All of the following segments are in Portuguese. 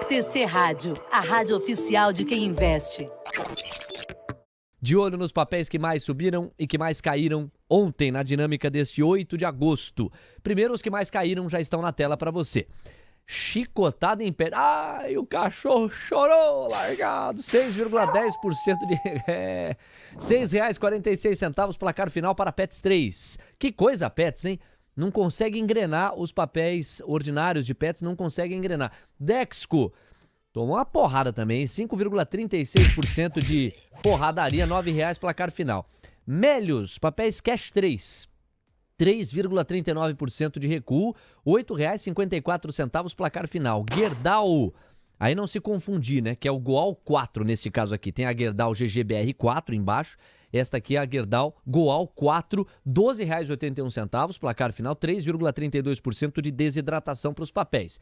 TC Rádio, a rádio oficial de quem investe. De olho nos papéis que mais subiram e que mais caíram ontem na dinâmica deste 8 de agosto. Primeiro, os que mais caíram já estão na tela para você. Chicotada em pé. Ai, o cachorro chorou, largado. 6,10% de... R$ 6,46, placar final para Pets 3. Que coisa, Pets, hein? Não consegue engrenar os papéis ordinários de Pets, não consegue engrenar. Dexco tomou uma porrada também, 5,36% de porradaria, R$ 9,00, placar final. Melios, papéis Cash 3, 3,39% de recuo, R$ 8,54, placar final. Gerdau, aí não se confundir, né, que é o Goal 4 neste caso aqui. Tem a Gerdau GGBR 4 embaixo, esta aqui é a Gerdau Goal 4, R$ 12,81, placar final, 3,32% de desidratação para os papéis.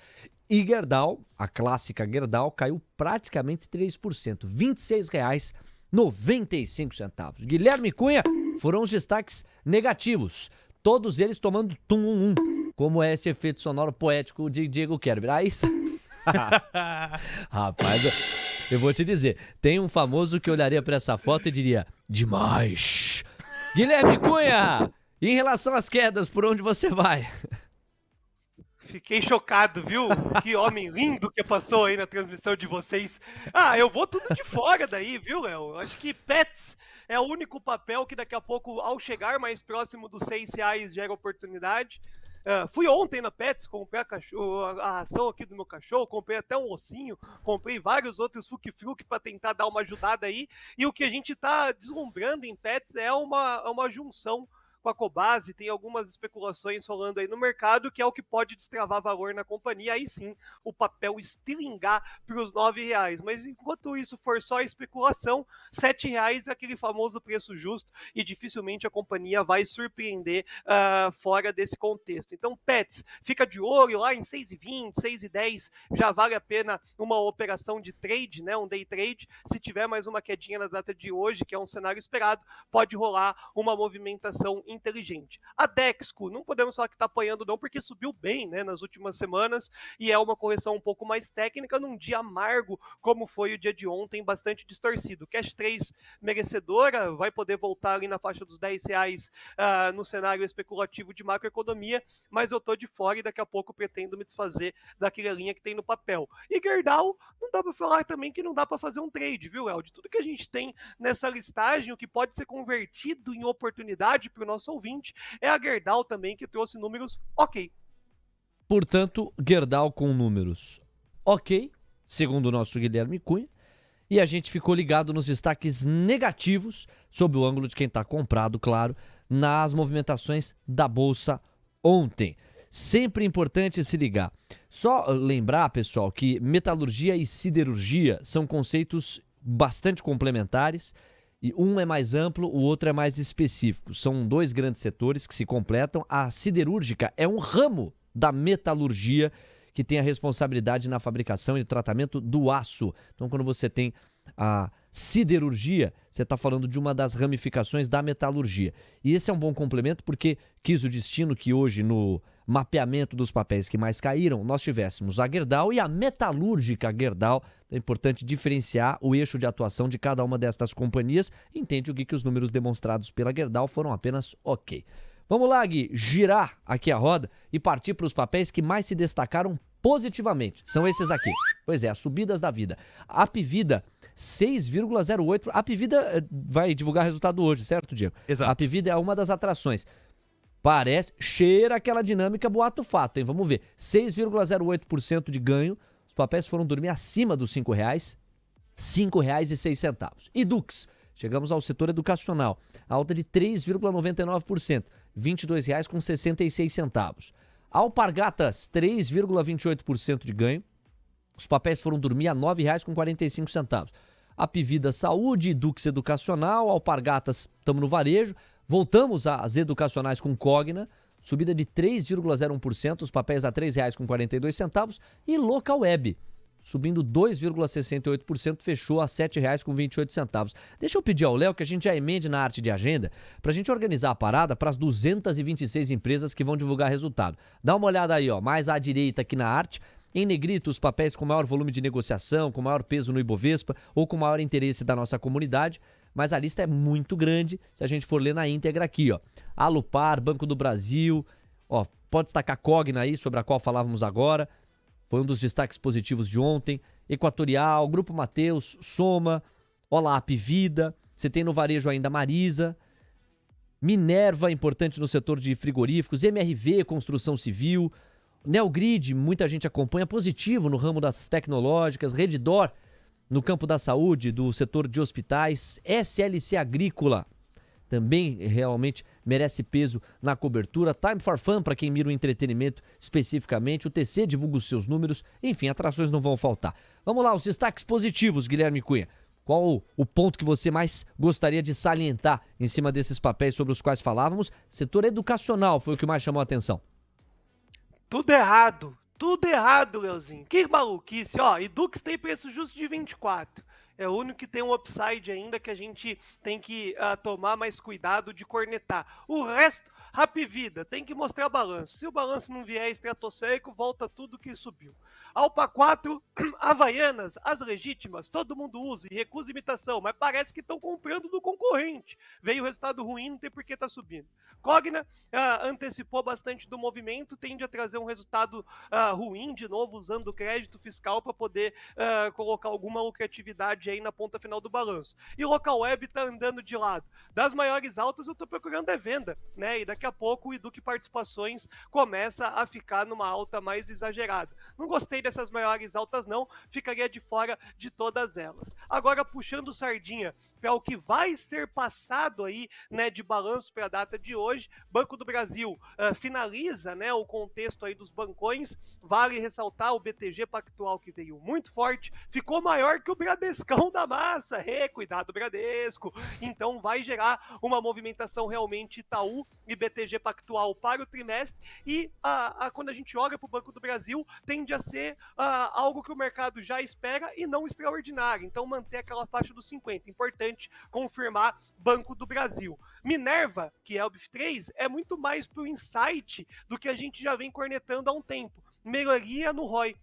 E Gerdau, a clássica Gerdau, caiu praticamente 3%, R$ 26,95. Guilherme Cunha, foram os destaques negativos, todos eles tomando tum, como é esse efeito sonoro poético de Diego Kerber. Aí, rapaz, eu vou te dizer, tem um famoso que olharia para essa foto e diria, demais. Guilherme Cunha, em relação às quedas, por onde você vai? Fiquei chocado, viu? Que homem lindo que passou aí na transmissão de vocês. Eu vou tudo de fora daí, viu, Léo? Acho que Pets é o único papel que daqui a pouco, ao chegar mais próximo dos R$6, gera oportunidade. Fui ontem na Pets, comprei a ração aqui do meu cachorro, comprei até um ossinho, comprei vários outros fruque para tentar dar uma ajudada aí. E o que a gente está deslumbrando em Pets é uma junção com a Cobasi, tem algumas especulações rolando aí no mercado, que é o que pode destravar valor na companhia, aí sim o papel estilingar para os R$9. Mas enquanto isso for só especulação, R$7 é aquele famoso preço justo e dificilmente a companhia vai surpreender fora desse contexto. Então, Pets, fica de olho lá em 6,20, 6,10, já vale a pena uma operação de trade, né, um day trade. Se tiver mais uma quedinha na data de hoje, que é um cenário esperado, pode rolar uma movimentação inteligente. A Dexco, não podemos falar que está apanhando não, porque subiu bem, né, nas últimas semanas, e é uma correção um pouco mais técnica num dia amargo, como foi o dia de ontem, bastante distorcido. Cash 3 merecedora, vai poder voltar ali na faixa dos R$10 no cenário especulativo de macroeconomia, mas eu tô de fora e daqui a pouco pretendo me desfazer daquela linha que tem no papel. E Gerdau, não dá para falar também que não dá para fazer um trade, viu, El? De tudo que a gente tem nessa listagem, o que pode ser convertido em oportunidade para o nosso ouvinte, é a Gerdau também, que trouxe números ok. Portanto, Gerdau com números ok, segundo o nosso Guilherme Cunha, e a gente ficou ligado nos destaques negativos, sob o ângulo de quem está comprado, claro, nas movimentações da Bolsa ontem. Sempre importante se ligar. Só lembrar, pessoal, que metalurgia e siderurgia são conceitos bastante complementares, e um é mais amplo, o outro é mais específico. São dois grandes setores que se completam. A siderúrgica é um ramo da metalurgia que tem a responsabilidade na fabricação e tratamento do aço. Então, quando você tem a siderurgia, você está falando de uma das ramificações da metalurgia. E esse é um bom complemento porque quis o destino que hoje, no mapeamento dos papéis que mais caíram, nós tivéssemos a Gerdau e a metalúrgica Gerdau. É importante diferenciar o eixo de atuação de cada uma destas companhias. Entende o que os números demonstrados pela Gerdau foram apenas ok. Vamos lá, Gui, girar aqui a roda e partir para os papéis que mais se destacaram positivamente. São esses aqui. Pois é, as subidas da vida. A Apvida, 6,08. A Apvida vai divulgar resultado hoje, certo, Diego? Exato. A Apvida é uma das atrações. Cheira aquela dinâmica boato fato, hein? Vamos ver. 6,08% de ganho. Os papéis foram dormir acima dos R$5, R$ 5,06. E Dux, chegamos ao setor educacional. Alta de 3,99%, R$ 22,66. Alpargatas, 3,28% de ganho. Os papéis foram dormir a R$ 9,45. Apvida Saúde, Dux Educacional, Alpargatas, estamos no varejo. Voltamos às educacionais com Cogna, subida de 3,01%, os papéis a R$ 3,42. E Local Web, subindo 2,68%, fechou a R$ 7,28. Deixa eu pedir ao Léo que a gente já emende na arte de agenda para a gente organizar a parada para as 226 empresas que vão divulgar resultado. Dá uma olhada aí, ó, mais à direita aqui na arte. Em negrito, os papéis com maior volume de negociação, com maior peso no Ibovespa ou com maior interesse da nossa comunidade, mas a lista é muito grande se a gente for ler na íntegra aqui, ó. Alupar, Banco do Brasil, ó, pode destacar Cogna aí, sobre a qual falávamos agora, foi um dos destaques positivos de ontem, Equatorial, Grupo Mateus, Soma, Olap Vida, você tem no varejo ainda Marisa, Minerva, importante no setor de frigoríficos, MRV, construção civil, Neogrid, muita gente acompanha, positivo no ramo das tecnológicas, Redditor, no campo da saúde, do setor de hospitais, SLC Agrícola, também realmente merece peso na cobertura, Time for Fun, para quem mira o entretenimento especificamente, o TC divulga os seus números, enfim, atrações não vão faltar. Vamos lá, os destaques positivos, Guilherme Cunha. Qual o ponto que você mais gostaria de salientar em cima desses papéis sobre os quais falávamos? Setor educacional foi o que mais chamou a atenção. Tudo errado, Leozinho. Que maluquice, ó. Edux tem preço justo de 24. É o único que tem um upside ainda que a gente tem que tomar mais cuidado de cornetar. O resto, Rapvida, tem que mostrar balanço. Se o balanço não vier estratosférico, volta tudo que subiu. Alpa 4, Havaianas, as legítimas, todo mundo usa e recusa imitação, mas parece que estão comprando do concorrente. Veio o resultado ruim, não tem por que tá subindo. Cogna antecipou bastante do movimento, tende a trazer um resultado ruim de novo, usando o crédito fiscal para poder colocar alguma lucratividade aí na ponta final do balanço. E o Local Web tá andando de lado. Das maiores altas eu tô procurando venda, né? E daqui a pouco o Educ Participações começa a ficar numa alta mais exagerada. Não gostei dessas maiores altas não, ficaria de fora de todas elas. Agora puxando sardinha para o que vai ser passado aí, né, de balanço para a data de hoje, Banco do Brasil finaliza, né, o contexto aí dos bancões. Vale ressaltar o BTG Pactual, que veio muito forte, ficou maior que o Bradescão da massa. Cuidado, Bradesco. Então vai gerar uma movimentação realmente Itaú e BTG Pactual para o trimestre, e quando a gente olha para o Banco do Brasil, tende a ser algo que o mercado já espera e não extraordinário. Então manter aquela faixa dos 50. Importante confirmar Banco do Brasil. Minerva, que é o BIF3, é muito mais para o insight do que a gente já vem cornetando há um tempo. Melhoria no ROI.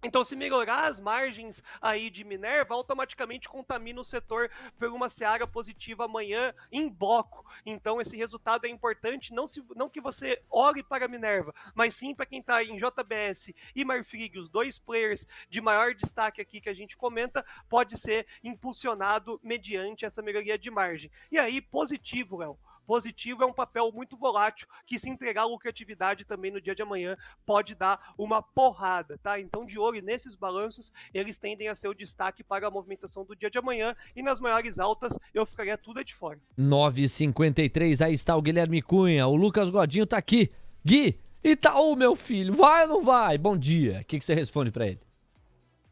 Então, se melhorar as margens aí de Minerva, automaticamente contamina o setor por uma seara positiva amanhã em bloco. Então, esse resultado é importante, não que você olhe para a Minerva, mas sim para quem está em JBS e Marfrig, os dois players de maior destaque aqui que a gente comenta, pode ser impulsionado mediante essa melhoria de margem. E aí, positivo, Léo. Positivo é um papel muito volátil que, se entregar lucratividade também no dia de amanhã, pode dar uma porrada, tá? Então, de olho nesses balanços, eles tendem a ser o destaque para a movimentação do dia de amanhã, e nas maiores altas eu ficaria tudo de fora. 9h53, aí está o Guilherme Cunha, o Lucas Godinho tá aqui. Gui, Itaú, meu filho, vai ou não vai? Bom dia, o que você responde para ele?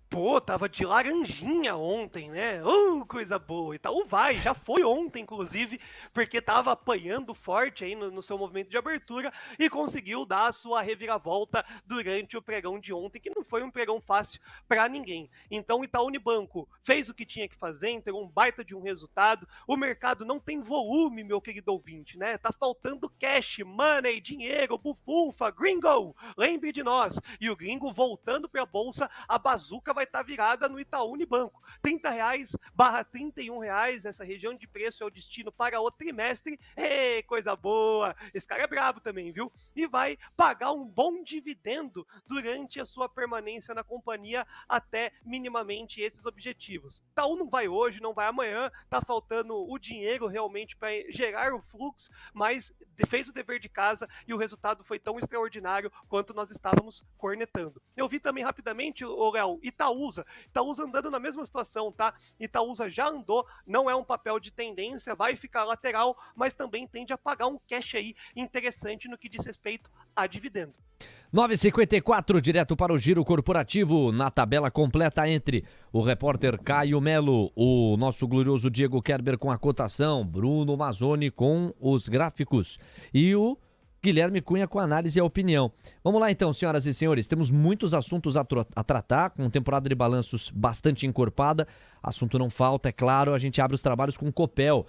Pô, tava de laranjinha ontem, né? Coisa boa. Itaú vai, já foi ontem, inclusive, porque tava apanhando forte aí no seu movimento de abertura e conseguiu dar a sua reviravolta durante o pregão de ontem, que não foi um pregão fácil para ninguém. Então, o Itaú Unibanco fez o que tinha que fazer, entregou um baita de um resultado. O mercado não tem volume, meu querido ouvinte, né? Tá faltando cash, money, dinheiro, bufunfa, gringo. Lembre de nós. E o gringo voltando para a bolsa, a bazuca vai estar virada no Itaú Unibanco. R$30/R$31, essa região de preço é o destino para o trimestre. Coisa boa! Esse cara é brabo também, viu? E vai pagar um bom dividendo durante a sua permanência na companhia até minimamente esses objetivos. Itaú não vai hoje, não vai amanhã, tá faltando o dinheiro realmente para gerar o fluxo, mas fez o dever de casa e o resultado foi tão extraordinário quanto nós estávamos cornetando. Eu vi também rapidamente, Léo, Itaúsa andando na mesma situação, tá? Itaúsa já andou, não é um papel de tendência, vai ficar lateral, mas também tende a pagar um cash aí interessante no que diz respeito a dividendo. 9h54, direto para o Giro Corporativo, na tabela completa entre o repórter Caio Melo, o nosso glorioso Diego Kerber com a cotação, Bruno Mazzoni com os gráficos e o Guilherme Cunha com a análise e a opinião. Vamos lá então, senhoras e senhores, temos muitos assuntos a tratar, com temporada de balanços bastante encorpada, assunto não falta, é claro, a gente abre os trabalhos com o Copel.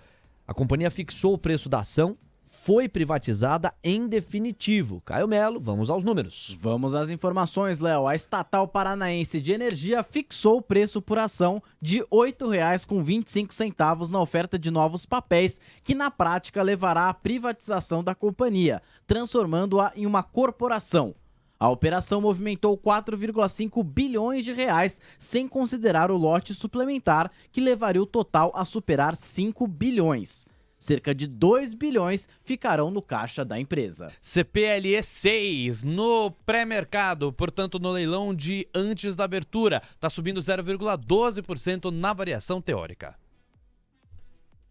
A companhia fixou o preço da ação, foi privatizada em definitivo. Caio Melo, vamos aos números. Vamos às informações, Léo. A Estatal Paranaense de Energia fixou o preço por ação de R$ 8,25 na oferta de novos papéis, que na prática levará à privatização da companhia, transformando-a em uma corporação. A operação movimentou 4,5 bilhões de reais, sem considerar o lote suplementar, que levaria o total a superar 5 bilhões. Cerca de 2 bilhões ficarão no caixa da empresa. CPLE 6 no pré-mercado, portanto no leilão de antes da abertura, está subindo 0,12% na variação teórica.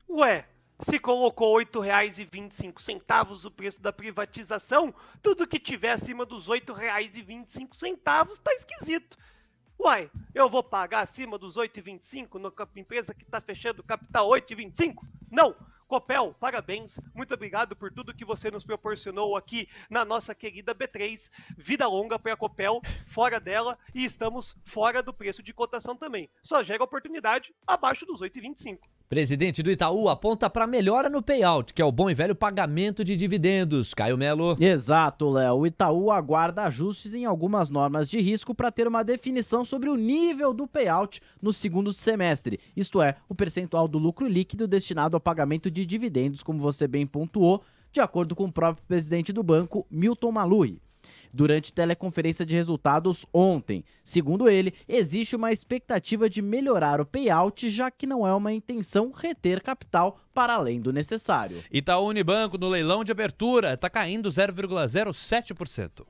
Ué, se colocou R$ 8,25 o preço da privatização, tudo que tiver acima dos R$ 8,25 tá esquisito. Uai, eu vou pagar acima dos 8,25 na empresa que está fechando capital 8,25? Não! Copel, parabéns, muito obrigado por tudo que você nos proporcionou aqui na nossa querida B3. Vida longa para a Copel, fora dela, e estamos fora do preço de cotação também. Só gera oportunidade abaixo dos 8,25. Presidente do Itaú aponta para melhora no payout, que é o bom e velho pagamento de dividendos. Caio Melo. Exato, Léo. O Itaú aguarda ajustes em algumas normas de risco para ter uma definição sobre o nível do payout no segundo semestre, isto é, o percentual do lucro líquido destinado ao pagamento de dividendos, como você bem pontuou, de acordo com o próprio presidente do banco, Milton Maluhy. Durante teleconferência de resultados ontem. Segundo ele, existe uma expectativa de melhorar o payout, já que não é uma intenção reter capital para além do necessário. Itaú Unibanco no leilão de abertura está caindo 0,07%.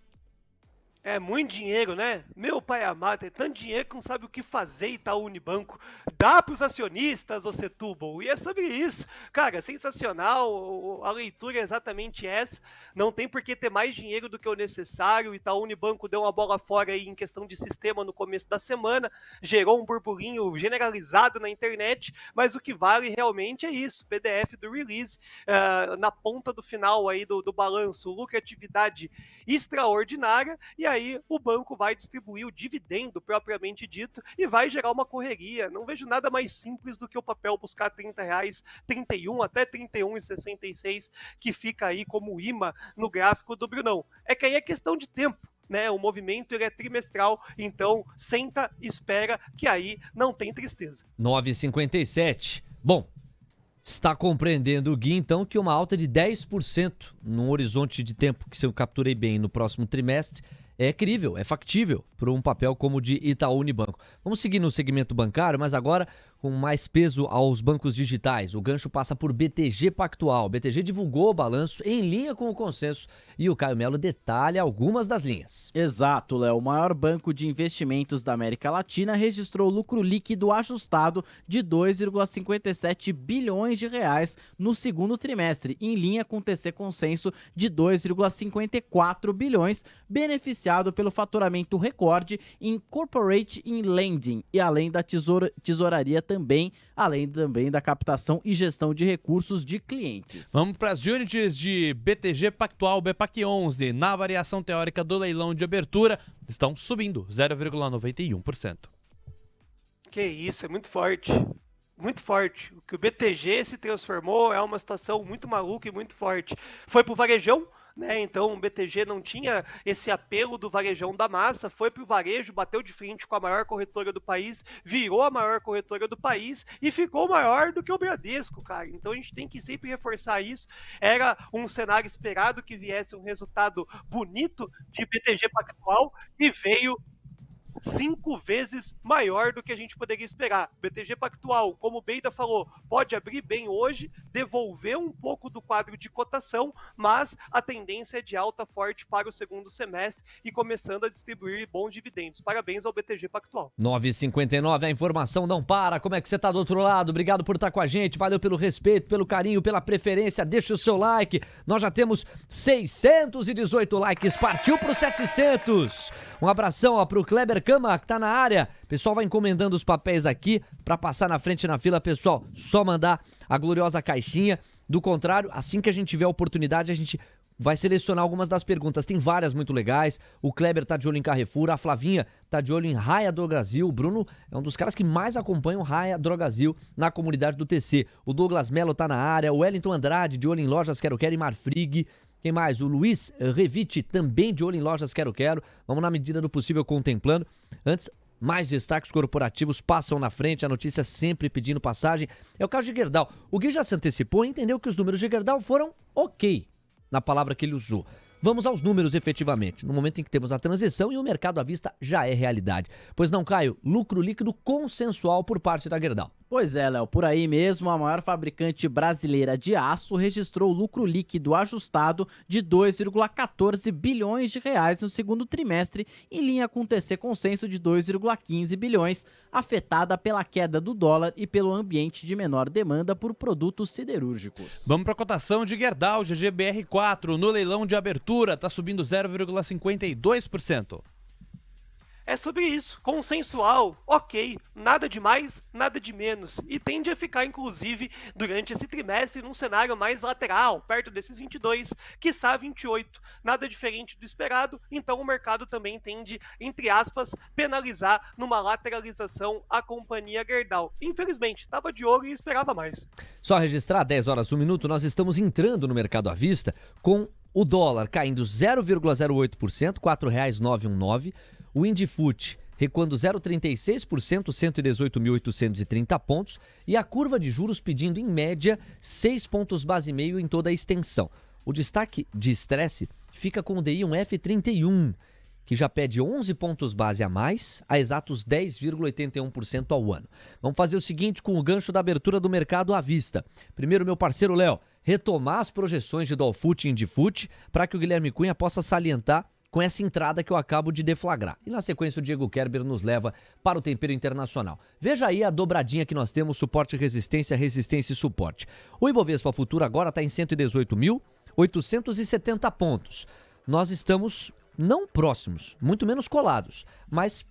É muito dinheiro, né? Meu pai amado, é tanto dinheiro que não sabe o que fazer Itaú Unibanco. Dá pros acionistas, ô Setúbal. E é sobre isso. Cara, sensacional. A leitura é exatamente essa. Não tem por que ter mais dinheiro do que o necessário. Itaú Unibanco deu uma bola fora aí em questão de sistema no começo da semana. Gerou um burburinho generalizado na internet. Mas o que vale realmente é isso. PDF do release. Na ponta do final aí do balanço. Lucratividade extraordinária. E aí o banco vai distribuir o dividendo propriamente dito e vai gerar uma correria. Não vejo nada mais simples do que o papel buscar R$30, 31 até R$31,66, que fica aí como imã no gráfico do Brunão. É que aí é questão de tempo, né? O movimento ele é trimestral, então senta, espera, que aí não tem tristeza. 9,57. Bom, está compreendendo o Gui, então, que uma alta de 10% num horizonte de tempo que, se eu capturei bem, no próximo trimestre, é crível, é factível para um papel como o de Itaú Unibanco. Vamos seguir no segmento bancário, mas agora com mais peso aos bancos digitais. O gancho passa por BTG Pactual. O BTG divulgou o balanço em linha com o consenso e o Caio Melo detalha algumas das linhas. Exato, Léo. O maior banco de investimentos da América Latina registrou lucro líquido ajustado de 2,57 bilhões de reais no segundo trimestre, em linha com o TC Consenso de 2,54 bilhões, beneficiado pelo faturamento recorde em Corporate in Lending e além da tesouraria também, além também da captação e gestão de recursos de clientes. Vamos para as units de BTG Pactual, BPAC 11, na variação teórica do leilão de abertura, estão subindo 0,91%. Que isso, é muito forte. Muito forte. O que o BTG se transformou é uma situação muito maluca e muito forte. Foi pro varejão, né? Então o BTG não tinha esse apelo do varejão da massa, foi pro varejo, bateu de frente com a maior corretora do país, virou a maior corretora do país e ficou maior do que o Bradesco, cara. Então a gente tem que sempre reforçar isso. Era um cenário esperado que viesse um resultado bonito de BTG Pactual e veio 5 vezes maior do que a gente poderia esperar. BTG Pactual, como o Beida falou, pode abrir bem hoje, devolver um pouco do quadro de cotação, mas a tendência é de alta forte para o segundo semestre e começando a distribuir bons dividendos. Parabéns ao BTG Pactual. 9h59, a informação não para. Como é que você tá do outro lado? Obrigado por estar com a gente, valeu pelo respeito, pelo carinho, pela preferência, deixa o seu like. Nós já temos 618 likes, partiu pro 700. Um abração ó, pro Kleber Cama, que tá na área. Pessoal vai encomendando os papéis aqui pra passar na frente na fila. Pessoal, só mandar a gloriosa caixinha. Do contrário, assim que a gente tiver a oportunidade, a gente vai selecionar algumas das perguntas. Tem várias muito legais. O Kleber tá de olho em Carrefour, a Flavinha tá de olho em Raia Drogasil. O Bruno é um dos caras que mais acompanham Raia Drogasil na comunidade do TC. O Douglas Melo tá na área, o Wellington Andrade de olho em Lojas Quero Quero e Marfrig. Quem mais? O Luiz Revite também de olho em Lojas Quero Quero. Vamos na medida do possível contemplando. Antes, mais destaques corporativos passam na frente, a notícia sempre pedindo passagem. É o caso de Gerdau. O Gui já se antecipou e entendeu que os números de Gerdau foram ok, na palavra que ele usou. Vamos aos números efetivamente, no momento em que temos a transição e o mercado à vista já é realidade. Pois não, Caio? Lucro líquido consensual por parte da Gerdau. Pois é, Léo, por aí mesmo, a maior fabricante brasileira de aço registrou lucro líquido ajustado de 2,14 bilhões de reais no segundo trimestre, em linha com o TC Consenso de 2,15 bilhões, afetada pela queda do dólar e pelo ambiente de menor demanda por produtos siderúrgicos. Vamos para a cotação de Gerdau, GGBR4, no leilão de abertura, está subindo 0,52%. É sobre isso, consensual, ok, nada de mais, nada de menos, e tende a ficar, inclusive, durante esse trimestre, num cenário mais lateral, perto desses 22, quiçá 28, nada diferente do esperado, então o mercado também tende, entre aspas, penalizar numa lateralização a companhia Gerdau. Infelizmente, estava de olho e esperava mais. Só registrar, 10 horas, 1 minuto, nós estamos entrando no mercado à vista com o dólar caindo 0,08%, R$ 4,919. O Indifut recuando 0,36%, 118.830 pontos. E a curva de juros pedindo, em média, 6 pontos base e meio em toda a extensão. O destaque de estresse fica com o DI 1F31, que já pede 11 pontos base a mais, a exatos 10,81% ao ano. Vamos fazer o seguinte com o gancho da abertura do mercado à vista. Primeiro, meu parceiro Léo, retomar as projeções de Dolfut e Indifut para que o Guilherme Cunha possa salientar com essa entrada que eu acabo de deflagrar. E na sequência o Diego Kerber nos leva para o tempero internacional. Veja aí a dobradinha que nós temos, suporte e resistência, resistência e suporte. O Ibovespa Futuro agora está em 118.870 pontos. Nós estamos não próximos, muito menos colados, mas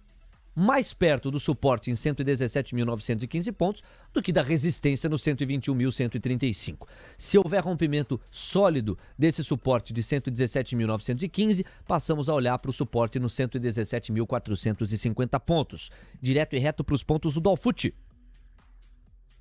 mais perto do suporte em 117.915 pontos do que da resistência no 121.135. Se houver rompimento sólido desse suporte de 117.915, passamos a olhar para o suporte no 117.450 pontos. Direto e reto para os pontos do Dolfut.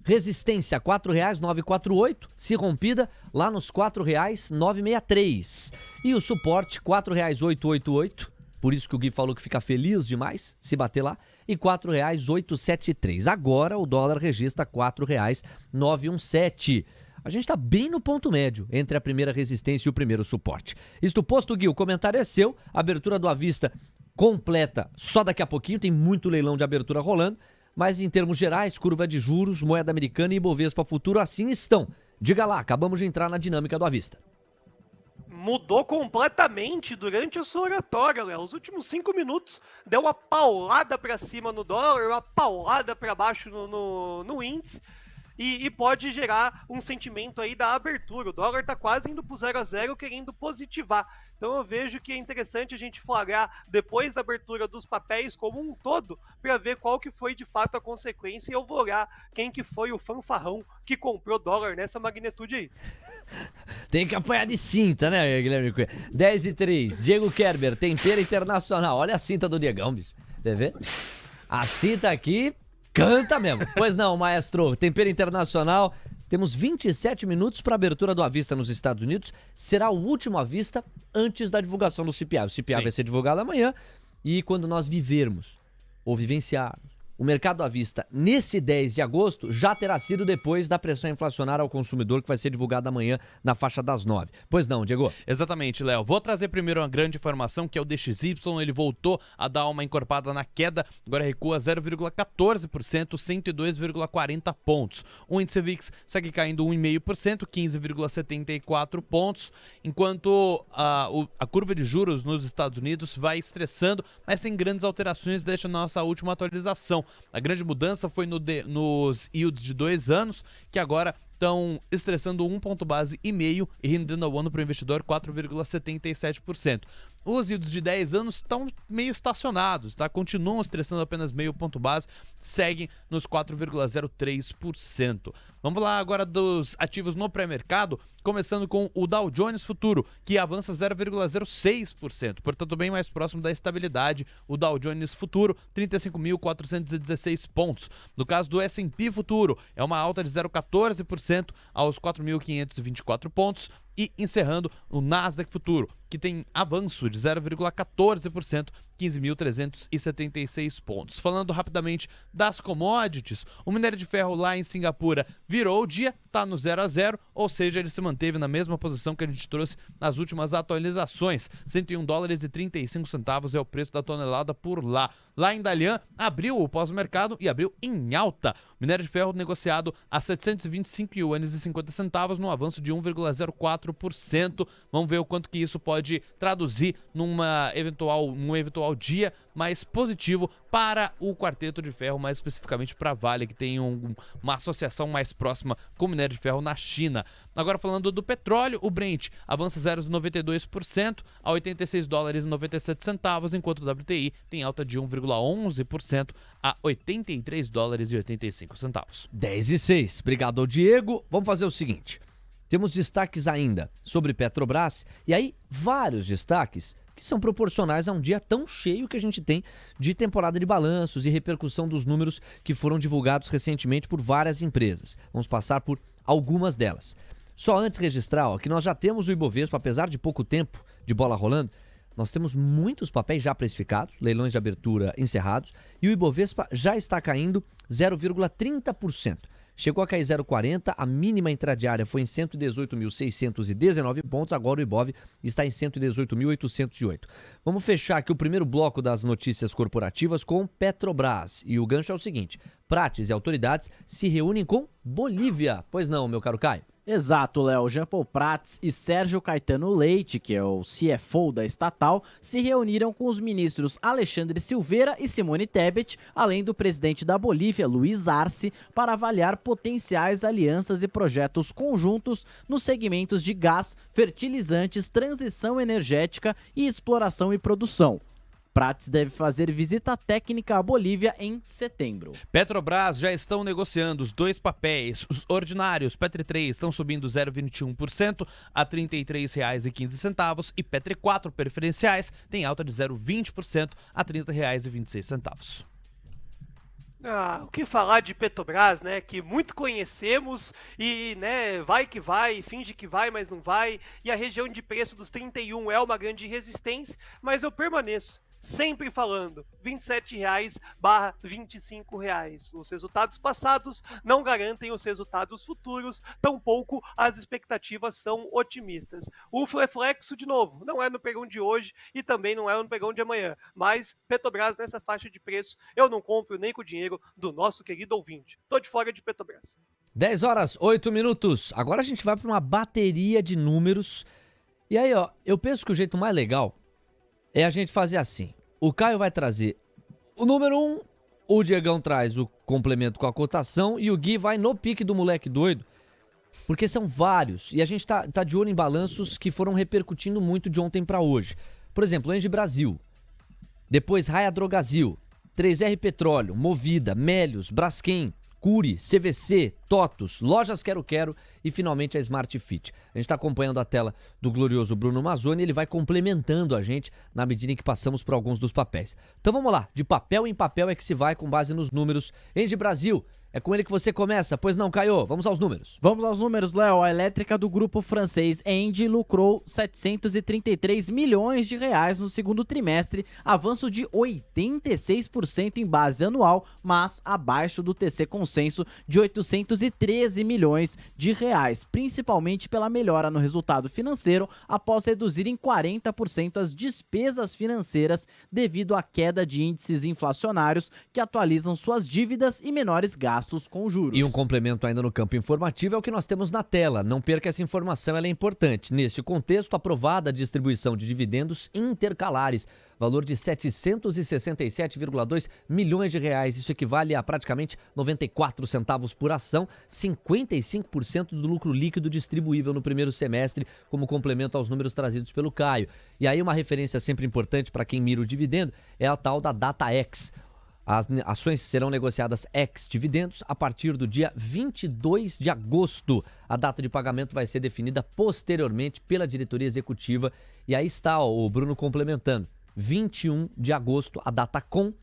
Resistência R$ 4,948, se rompida lá nos R$ 4,963. E o suporte R$ 4,888. Por isso que o Gui falou que fica feliz demais se bater lá. E R$ 4,873. Agora o dólar registra R$ 4,917. A gente está bem no ponto médio entre a primeira resistência e o primeiro suporte. Isto posto, Gui, o comentário é seu. Abertura do à vista completa só daqui a pouquinho. Tem muito leilão de abertura rolando. Mas em termos gerais, curva de juros, moeda americana e Ibovespa Futuro assim estão. Diga lá, acabamos de entrar na dinâmica do à vista. Mudou completamente durante a sua oratória, Léo. Os últimos 5 minutos deu uma paulada para cima no dólar, uma paulada para baixo no índice. E pode gerar um sentimento aí da abertura. O dólar está quase indo para o 0 a 0, querendo positivar. Então eu vejo que é interessante a gente flagrar depois da abertura dos papéis como um todo, para ver qual que foi de fato a consequência, e eu vou olhar quem que foi o fanfarrão que comprou dólar nessa magnitude aí. Tem que apanhar de cinta, né, Guilherme Cunha? 10:03, Diego Kerber, tempero internacional. Olha a cinta do Diegão, bicho. Quer ver? A cinta aqui canta mesmo. Pois não, maestro, tempero internacional. Temos 27 minutos para a abertura do à vista nos Estados Unidos. Será o último à vista antes da divulgação do CPI. O CPI vai ser divulgado amanhã. E quando nós vivermos ou vivenciarmos o mercado à vista nesse 10 de agosto, já terá sido depois da pressão inflacionária ao consumidor, que vai ser divulgada amanhã na faixa das 9. Pois não, Diego? Exatamente, Léo. Vou trazer primeiro uma grande informação, que é o DXY. Ele voltou a dar uma encorpada na queda, agora recua 0,14%, 102,40 pontos. O índice VIX segue caindo 1,5%, 15,74 pontos, enquanto a curva de juros nos Estados Unidos vai estressando, mas sem grandes alterações desde a nossa última atualização. A grande mudança foi nos yields de 2 anos, que agora estão estressando 1 ponto base e meio e rendendo ao ano para o investidor 4,77%. Os yields de 10 anos estão meio estacionados, tá? Continuam estressando apenas meio ponto base, seguem nos 4,03%. Vamos lá agora dos ativos no pré-mercado, começando com o Dow Jones Futuro, que avança 0,06%, portanto bem mais próximo da estabilidade. O Dow Jones Futuro, 35.416 pontos. No caso do S&P Futuro, é uma alta de 0,14% aos 4.524 pontos. E encerrando o Nasdaq Futuro, que tem avanço de 0,14%, 15.376 pontos. Falando rapidamente das commodities, o minério de ferro lá em Singapura virou o dia, está no 0 a 0, ou seja, ele se manteve na mesma posição que a gente trouxe nas últimas atualizações. $101,35 é o preço da tonelada por lá. Lá em Dalian, abriu o pós-mercado e abriu em alta. Minério de ferro negociado a 725 yuanes e 50 centavos, no avanço de 1,04%. Vamos ver o quanto que isso pode traduzir num eventual dia mais positivo para o quarteto de ferro, mais especificamente para a Vale, que tem uma associação mais próxima com o minério de ferro na China. Agora falando do petróleo, o Brent avança 0,92% a $86,97, enquanto o WTI tem alta de 1,11% a $83,85. 10:06. Obrigado ao Diego. Vamos fazer o seguinte. Temos destaques ainda sobre Petrobras e aí vários destaques que são proporcionais a um dia tão cheio que a gente tem de temporada de balanços e repercussão dos números que foram divulgados recentemente por várias empresas. Vamos passar por algumas delas. Só antes registrar que nós já temos o Ibovespa, apesar de pouco tempo de bola rolando, nós temos muitos papéis já precificados, leilões de abertura encerrados, e o Ibovespa já está caindo 0,30%. Chegou a cair 0,40, a mínima intradiária foi em 118.619 pontos, agora o Ibov está em 118.808. Vamos fechar aqui o primeiro bloco das notícias corporativas com Petrobras. E o gancho é o seguinte, Prates e autoridades se reúnem com Bolívia. Pois não, meu caro Caio? Exato, Léo. Jean Paul Prats e Sérgio Caetano Leite, que é o CFO da estatal, se reuniram com os ministros Alexandre Silveira e Simone Tebet, além do presidente da Bolívia, Luiz Arce, para avaliar potenciais alianças e projetos conjuntos nos segmentos de gás, fertilizantes, transição energética e exploração e produção. Prats deve fazer visita técnica à Bolívia em setembro. Petrobras já estão negociando os dois papéis. Os ordinários, Petri 3, estão subindo 0,21% a R$ 33,15 e Petri 4 preferenciais tem alta de 0,20% a R$ 30,26. O que falar de Petrobras, né, que muito conhecemos e, né, vai que vai, finge que vai, mas não vai, e a região de preço dos 31 é uma grande resistência, mas eu permaneço sempre falando, R$ 27,00/R$ 25,00. Os resultados passados não garantem os resultados futuros, tampouco as expectativas são otimistas. O reflexo, de novo, não é no pregão de hoje e também não é no pregão de amanhã, mas Petrobras nessa faixa de preço eu não compro nem com o dinheiro do nosso querido ouvinte. Tô de fora de Petrobras. 10h08. Agora a gente vai para uma bateria de números. E aí, eu penso que o jeito mais legal é a gente fazer assim. O Caio vai trazer o número 1, o Diegão traz o complemento com a cotação e o Gui vai no pique do moleque doido, porque são vários. E a gente tá de olho em balanços que foram repercutindo muito de ontem para hoje. Por exemplo, Engie Brasil, depois Raia Drogasil, 3R Petróleo, Movida, Melios, Braskem, Cury, CVC, TOTUS, Lojas Quero Quero e finalmente a Smart Fit. A gente está acompanhando a tela do glorioso Bruno Mazzoni e ele vai complementando a gente na medida em que passamos por alguns dos papéis. Então vamos lá, de papel em papel é que se vai com base nos números. Engie Brasil, é com ele que você começa, pois não, Caio? Vamos aos números. Vamos aos números, Léo. A elétrica do grupo francês Engie lucrou 733 milhões de reais no segundo trimestre, avanço de 86% em base anual, mas abaixo do TC consenso de 813 milhões de reais, principalmente pela melhora no resultado financeiro após reduzir em 40% as despesas financeiras devido à queda de índices inflacionários que atualizam suas dívidas e menores gastos com juros. E um complemento ainda no campo informativo é o que nós temos na tela. Não perca essa informação, ela é importante. Neste contexto, aprovada a distribuição de dividendos intercalares. valor de 767,2 milhões de reais. Isso equivale a praticamente 94 centavos por ação, 55% do lucro líquido distribuível no primeiro semestre, como complemento aos números trazidos pelo Caio. E aí uma referência sempre importante para quem mira o dividendo é a tal da data X. As ações serão negociadas ex-dividendos a partir do dia 22 de agosto. A data de pagamento vai ser definida posteriormente pela diretoria executiva. E aí está o Bruno complementando. 21 de agosto, a data com,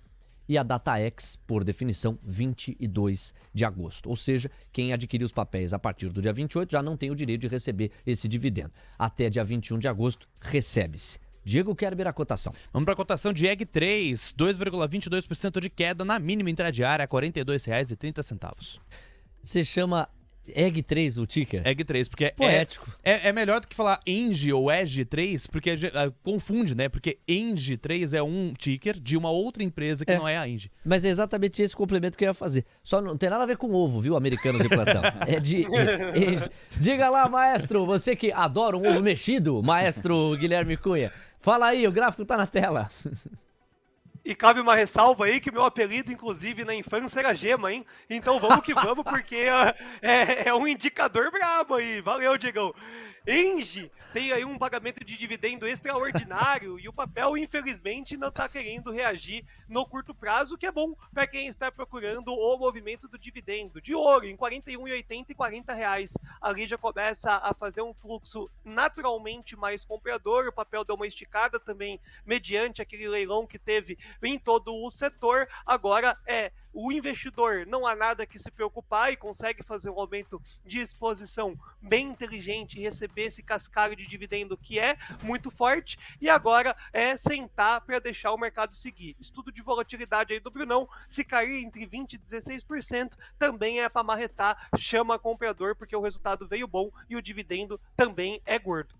e a data ex, por definição, 22 de agosto. Ou seja, quem adquirir os papéis a partir do dia 28 já não tem o direito de receber esse dividendo. Até dia 21 de agosto, recebe-se. Diego Kerber, a cotação. Vamos para a cotação de EG 3, 2,22% de queda na mínima intradiária, R$ 42,30. Você chama EG 3 o ticker? EG 3, porque Poético. é melhor do que falar ENGE ou EG 3, porque confunde, né? Porque ENGE 3 é um ticker de uma outra empresa que não é a ENGE. Mas é exatamente esse complemento que eu ia fazer. Só não tem nada a ver com ovo, viu, americanos de plantão. É de... Diga lá, maestro, você que adora um ovo mexido, maestro Guilherme Cunha. Fala aí, o gráfico tá na tela. E cabe uma ressalva aí que o meu apelido, inclusive, na infância era Gema, hein? Então vamos que vamos, porque é um indicador brabo aí. Valeu, Diegão. Engie tem aí um pagamento de dividendo extraordinário e o papel, infelizmente, não está querendo reagir no curto prazo, que é bom para quem está procurando o movimento do dividendo. De ouro, em R$ 41,80 e R$ 40. Ali já começa a fazer um fluxo naturalmente mais comprador, o papel deu uma esticada também, mediante aquele leilão que teve em todo o setor. Agora o investidor, não há nada que se preocupar e consegue fazer um aumento de exposição bem inteligente e receber esse cascalho de dividendo que é muito forte, e agora é sentar para deixar o mercado seguir. Estudo de volatilidade aí do Brunão, se cair entre 20% e 16%, também é para marretar, chama comprador, porque o resultado veio bom e o dividendo também é gordo.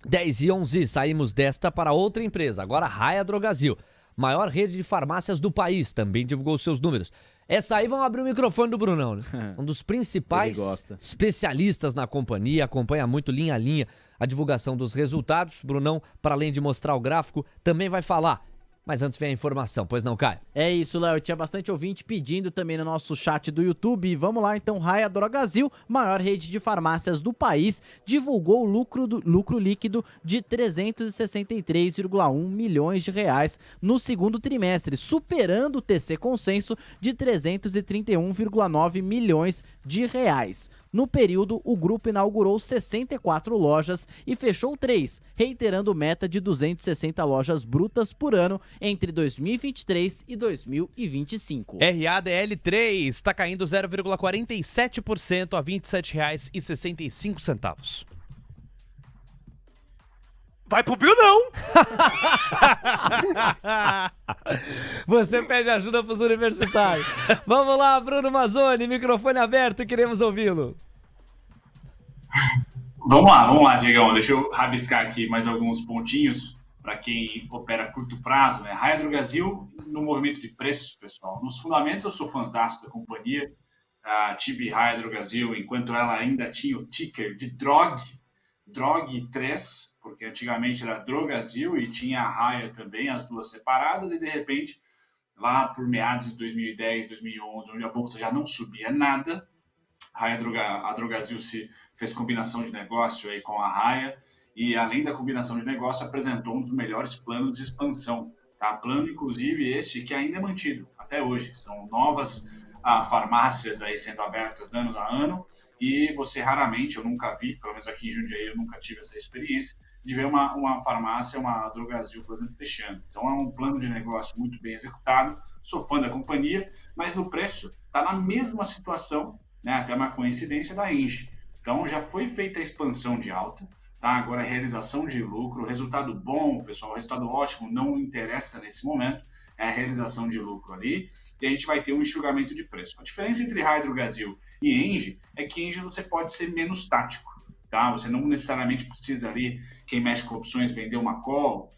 10h11, saímos desta para outra empresa, agora Raia Drogasil. Maior rede de farmácias do país, também divulgou seus números. Essa aí, vamos abrir o microfone do Brunão, né? Um dos principais especialistas na companhia, acompanha muito linha a linha a divulgação dos resultados. Brunão, para além de mostrar o gráfico, também vai falar. Mas antes vem a informação, pois não, Caio? É isso, Léo. Tinha bastante ouvinte pedindo também no nosso chat do YouTube. Vamos lá, então. Raia Drogasil, maior rede de farmácias do país, divulgou o lucro líquido de 363,1 milhões de reais no segundo trimestre, superando o TC Consenso de 331,9 milhões de reais. No período, o grupo inaugurou 64 lojas e fechou 3, reiterando meta de 260 lojas brutas por ano entre 2023 e 2025. RADL3 está caindo 0,47% a R$ 27,65. Vai pro Brunão! Você pede ajuda pros universitários. Vamos lá, Bruno Mazzoni, microfone aberto, queremos ouvi-lo. Vamos lá, Diegão. Deixa eu rabiscar aqui mais alguns pontinhos para quem opera a curto prazo, né? Raia Drogasil no movimento de preços, pessoal. Nos fundamentos, eu sou fãzaço da companhia. Tive Raia Drogasil enquanto ela ainda tinha o ticker de DROG 3, porque antigamente era Drogasil e tinha a Raia também, as duas separadas, e de repente, lá por meados de 2010, 2011, onde a bolsa já não subia nada, a Drogasil se fez combinação de negócio aí com a Raia, e além da combinação de negócio, apresentou um dos melhores planos de expansão. Tá? Plano, inclusive, este que ainda é mantido até hoje. São novas farmácias aí sendo abertas ano a ano, e você raramente, eu nunca vi, pelo menos aqui em Jundiaí eu nunca tive essa experiência, de ver uma farmácia, uma Drogasil, por exemplo, fechando. Então é um plano de negócio muito bem executado, sou fã da companhia, mas no preço está na mesma situação, né, até uma coincidência da Engie. Então já foi feita a expansão de alta, tá? Agora a realização de lucro, resultado bom, pessoal, resultado ótimo, não interessa nesse momento, é a realização de lucro ali, e a gente vai ter um enxugamento de preço. A diferença entre Raia Drogasil e Engie é que Engie você pode ser menos tático, tá? Você não necessariamente precisa ali, quem mexe com opções, vender uma call,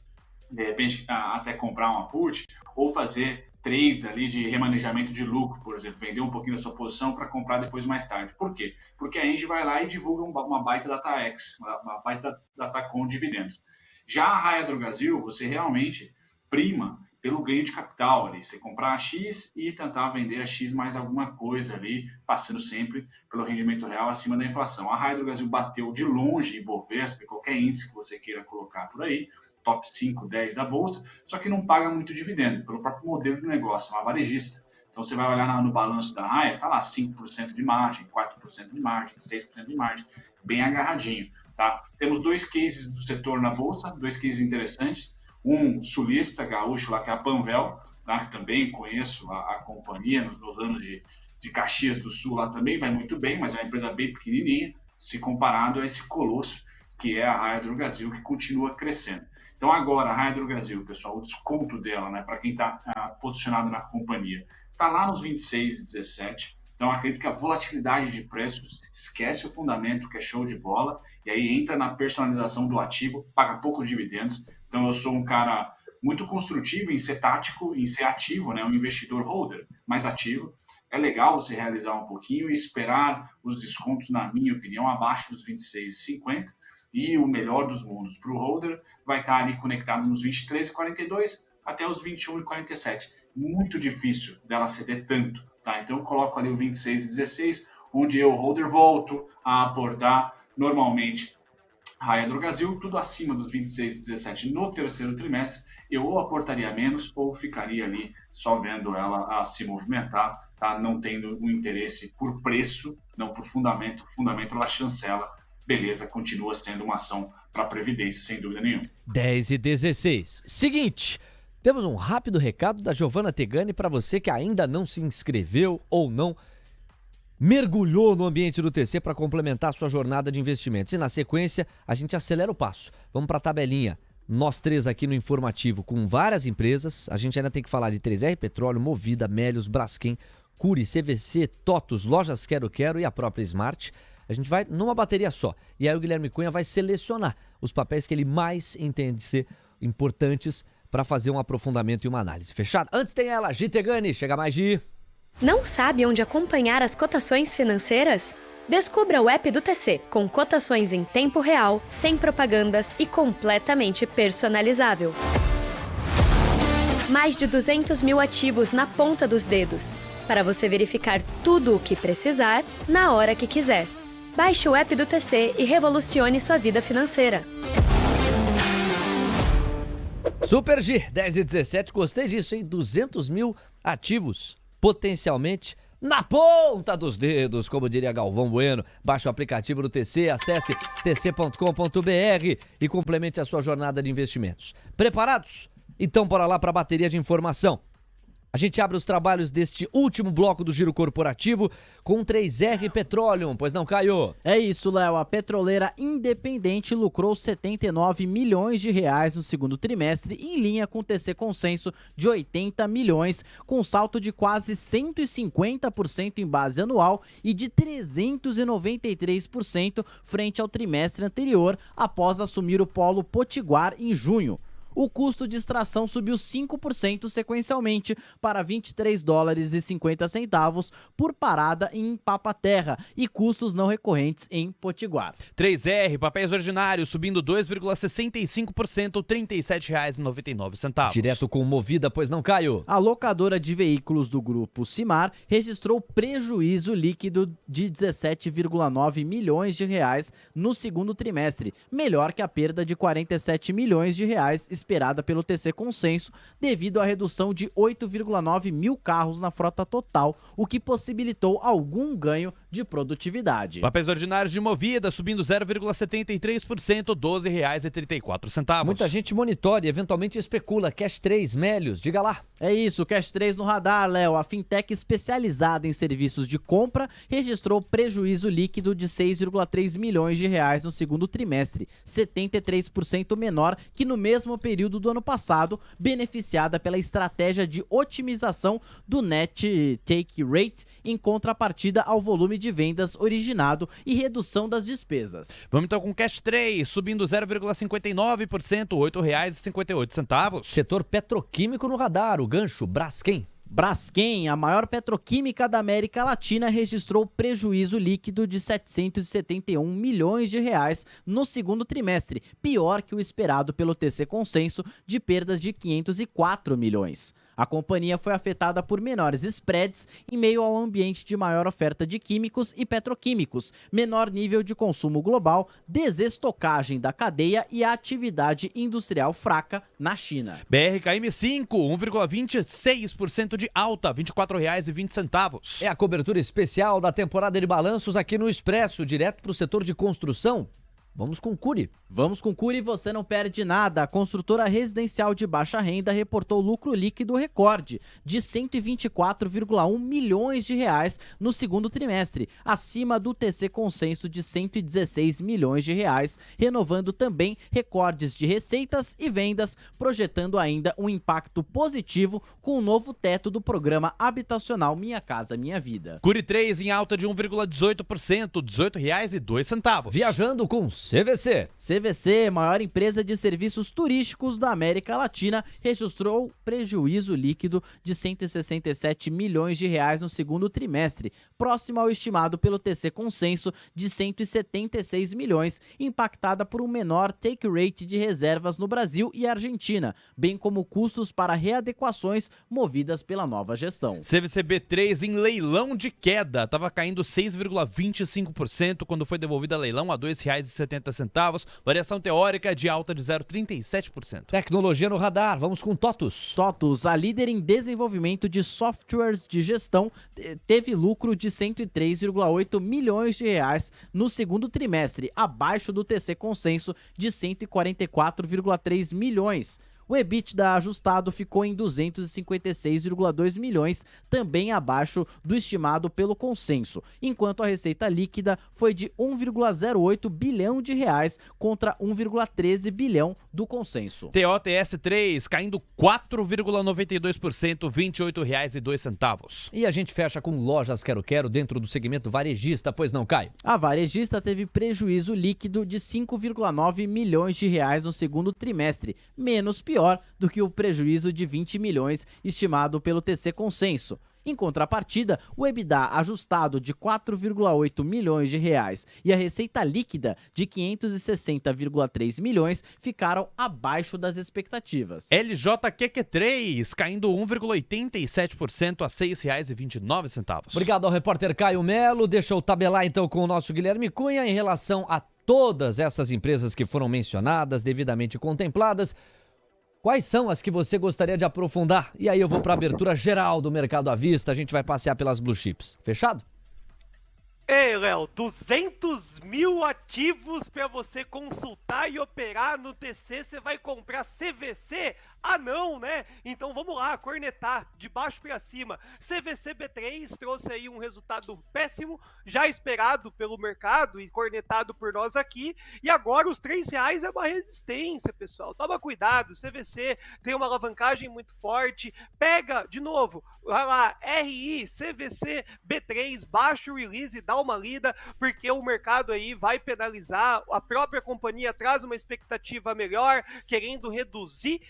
de repente até comprar uma put, ou fazer trades ali de remanejamento de lucro, por exemplo, vender um pouquinho da sua posição para comprar depois mais tarde. Por quê? Porque a Engie vai lá e divulga uma baita data X, uma baita data com dividendos. Já a Raia Drogasil, você realmente prima pelo ganho de capital ali. Você comprar a X e tentar vender a X mais alguma coisa ali, passando sempre pelo rendimento real acima da inflação. A Raia Drogasil bateu de longe Ibovespa, qualquer índice que você queira colocar por aí, top 5, 10 da Bolsa, só que não paga muito dividendo, pelo próprio modelo de negócio, é uma varejista. Então você vai olhar no balanço da Raia, está lá 5% de margem, 4% de margem, 6% de margem, bem agarradinho. Tá? Temos 2 cases do setor na Bolsa, 2 cases interessantes. Um sulista, gaúcho lá, que é a Panvel, tá? Que também conheço a companhia nos meus anos de Caxias do Sul lá também, vai muito bem, mas é uma empresa bem pequenininha, se comparado a esse colosso que é a Raia Drogasil, que continua crescendo. Então agora, a Raia Drogasil, pessoal, o desconto dela, né, para quem está posicionado na companhia, está lá nos 26,17. Então, acredito que a volatilidade de preços esquece o fundamento, que é show de bola, e aí entra na personalização do ativo, paga poucos dividendos. Então, eu sou um cara muito construtivo em ser tático, em ser ativo, né? Um investidor holder, mais ativo. É legal você realizar um pouquinho e esperar os descontos, na minha opinião, abaixo dos 26,50. E o melhor dos mundos para o holder vai estar ali conectado nos 23,42 até os 21,47. Muito difícil dela ceder tanto. Tá, então eu coloco ali o 26,16, onde eu, holder, volto a aportar normalmente Raia Drogasil, tudo acima dos 26,17 no terceiro trimestre. Eu ou aportaria menos ou ficaria ali só vendo ela se movimentar, tá? Não tendo um interesse por preço, não por fundamento. O fundamento ela chancela, beleza, continua sendo uma ação para Previdência, sem dúvida nenhuma. 10h16. Seguinte. Temos um rápido recado da Giovana Tegani para você que ainda não se inscreveu ou não mergulhou no ambiente do TC para complementar a sua jornada de investimentos. E na sequência, a gente acelera o passo. Vamos para a tabelinha. Nós 3 aqui no informativo com várias empresas. A gente ainda tem que falar de 3R Petróleo, Movida, Melios, Braskem, Cury, CVC, TOTUS, Lojas Quero Quero e a própria Smart. A gente vai numa bateria só. E aí o Guilherme Cunha vai selecionar os papéis que ele mais entende ser importantes para fazer um aprofundamento e uma análise. Fechado? Antes tem ela, Gi Tegani. Chega mais, Gi. Não sabe onde acompanhar as cotações financeiras? Descubra o app do TC, com cotações em tempo real, sem propagandas e completamente personalizável. Mais de 200 mil ativos na ponta dos dedos, para você verificar tudo o que precisar, na hora que quiser. Baixe o app do TC e revolucione sua vida financeira. Super G, 10h17, gostei disso, hein? 200 mil ativos, potencialmente na ponta dos dedos, como diria Galvão Bueno. Baixe o aplicativo do TC, acesse tc.com.br e complemente a sua jornada de investimentos. Preparados? Então bora lá para a bateria de informação. A gente abre os trabalhos deste último bloco do Giro Corporativo com 3R Petroleum, pois não, Caio? É isso, Léo. A petroleira independente lucrou 79 milhões de reais no segundo trimestre, em linha com o TC Consenso de 80 milhões, com salto de quase 150% em base anual e de 393% frente ao trimestre anterior, após assumir o polo Potiguar em junho. O custo de extração subiu 5% sequencialmente para $23,50 por parada em Papa-Terra e custos não recorrentes em Potiguar. 3R, papéis ordinários, subindo 2,65%, R$ 37,99. Direto com Movida, pois não, Caio? A locadora de veículos do grupo Cimar registrou prejuízo líquido de 17,9 milhões de reais no segundo trimestre, melhor que a perda de 47 milhões de reais esperada pelo TC Consenso, devido à redução de 8,9 mil carros na frota total, o que possibilitou algum ganho de produtividade. Papéis ordinários de Movida subindo 0,73%, R$ 12,34. Muita gente monitora e eventualmente especula. Cash 3, Melios, diga lá. É isso, Cash 3 no radar, Léo. A fintech especializada em serviços de compra registrou prejuízo líquido de 6,3 milhões de reais no segundo trimestre, 73% menor que no mesmo período do ano passado, beneficiada pela estratégia de otimização do net take rate em contrapartida ao volume de vendas originado e redução das despesas. Vamos então com Cash 3, subindo 0,59%, R$ 8,58. Setor petroquímico no radar, o gancho Braskem. Braskem, a maior petroquímica da América Latina, registrou prejuízo líquido de 771 milhões de reais no segundo trimestre, pior que o esperado pelo TC Consenso de perdas de 504 milhões. A companhia foi afetada por menores spreads em meio ao ambiente de maior oferta de químicos e petroquímicos, menor nível de consumo global, desestocagem da cadeia e a atividade industrial fraca na China. BRKM5, 1,26% de alta, R$ 24,20. É a cobertura especial da temporada de balanços aqui no Expresso, direto para o setor de construção. Vamos com Cury. Vamos com Cury, você não perde nada. A construtora residencial de baixa renda reportou lucro líquido recorde de 124,1 milhões de reais no segundo trimestre, acima do TC Consenso de 116 milhões de reais, renovando também recordes de receitas e vendas, projetando ainda um impacto positivo com o novo teto do programa habitacional Minha Casa Minha Vida. Cury 3 em alta de 1,18%, R$ 18,02. Viajando com CVC. CVC, maior empresa de serviços turísticos da América Latina, registrou prejuízo líquido de 167 milhões de reais no segundo trimestre, próximo ao estimado pelo TC Consenso de 176 milhões, impactada por um menor take rate de reservas no Brasil e Argentina, bem como custos para readequações movidas pela nova gestão. CVC B3 em leilão de queda, estava caindo 6,25% quando foi devolvida a leilão a R$ 2,70, variação teórica de alta de 0,37%. Tecnologia no radar, vamos com TOTUS. TOTUS, a líder em desenvolvimento de softwares de gestão, teve lucro de 103,8 milhões de reais no segundo trimestre, abaixo do TC Consenso de 144,3 milhões. O EBITDA ajustado ficou em 256,2 milhões, também abaixo do estimado pelo consenso, enquanto a receita líquida foi de 1,08 bilhão de reais contra 1,13 bilhão do consenso. TOTS3 caindo 4,92%, R$ 28,02. E a gente fecha com Lojas Quero Quero dentro do segmento varejista, pois não, Caio? A varejista teve prejuízo líquido de 5,9 milhões de reais no segundo trimestre, menos pior do que o prejuízo de 20 milhões estimado pelo TC Consenso. Em contrapartida, o EBITDA ajustado de 4,8 milhões de reais e a receita líquida de 560,3 milhões ficaram abaixo das expectativas. LJQQ3 caindo 1,87% a R$ 6,29. Obrigado ao repórter Caio Melo. Deixa eu tabelar então com o nosso Guilherme Cunha em relação a todas essas empresas que foram mencionadas, devidamente contempladas. Quais são as que você gostaria de aprofundar? E aí eu vou para a abertura geral do mercado à vista, a gente vai passear pelas blue chips. Fechado? Ei, Léo, 200 mil ativos para você consultar e operar no TC, você vai comprar CVC? Ah não, né? Então vamos lá, cornetar, de baixo para cima. CVC B3 trouxe aí um resultado péssimo, já esperado pelo mercado e cornetado por nós aqui, e agora os R$3 é uma resistência, pessoal. Toma cuidado, CVC tem uma alavancagem muito forte, pega, de novo, vai lá, RI, CVC B3, baixa o release e dá uma lida, porque o mercado aí vai penalizar, a própria companhia traz uma expectativa melhor, querendo reduzir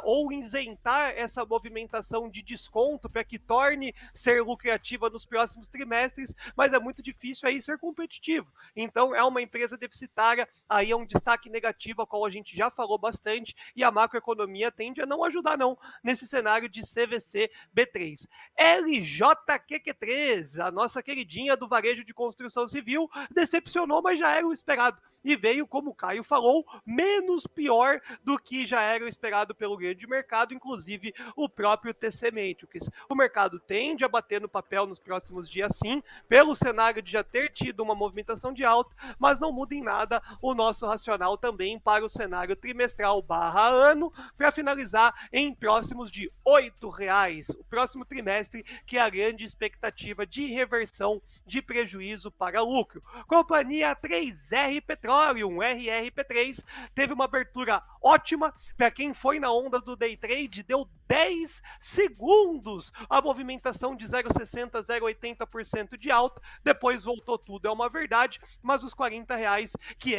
ou isentar essa movimentação de desconto para que torne ser lucrativa nos próximos trimestres, mas é muito difícil aí ser competitivo. Então é uma empresa deficitária, aí é um destaque negativo, a qual a gente já falou bastante, e a macroeconomia tende a não ajudar não, nesse cenário de CVC B3. LJQQ3, a nossa queridinha do varejo de construção civil, decepcionou, mas já era o esperado. E veio, como o Caio falou, menos pior do que já era o esperado pelo grande mercado, inclusive o próprio TC Matrix. O mercado tende a bater no papel nos próximos dias sim, pelo cenário de já ter tido uma movimentação de alta, mas não muda em nada o nosso racional também para o cenário trimestral barra ano, para finalizar em próximos de R$8, o próximo trimestre, que é a grande expectativa de reversão de prejuízo para lucro. Companhia 3R Petroleum, RRP3, teve uma abertura ótima para quem foi na onda do day trade deu 10 segundos. A movimentação de 0,60, 0,80% de alta, depois voltou tudo, é uma verdade, mas os R$40, que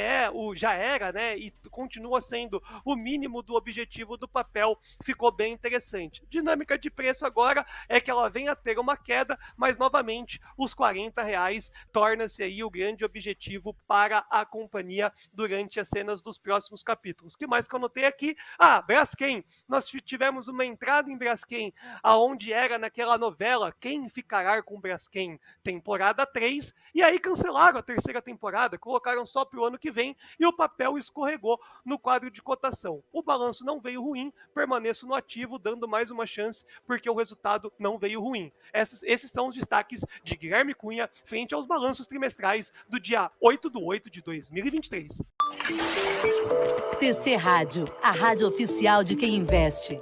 já era, né, e continua sendo o mínimo do objetivo do papel, ficou bem interessante. Dinâmica de preço agora é que ela venha a ter uma queda, mas novamente os R$40 torna-se aí o grande objetivo para a companhia durante as cenas dos próximos capítulos. O que mais que eu notei aqui? Braskem. Nós tivemos uma entrada em Braskem, aonde era naquela novela Quem Ficará com Braskem, temporada 3, e aí cancelaram a terceira temporada, colocaram só para o ano que vem e o papel escorregou no quadro de cotação. O balanço não veio ruim, permaneço no ativo, dando mais uma chance, porque o resultado não veio ruim. Esses são os destaques de Guilherme Cunha frente aos balanços trimestrais do dia 8/8 de 2023. TC Rádio, a rádio oficial de quem investe.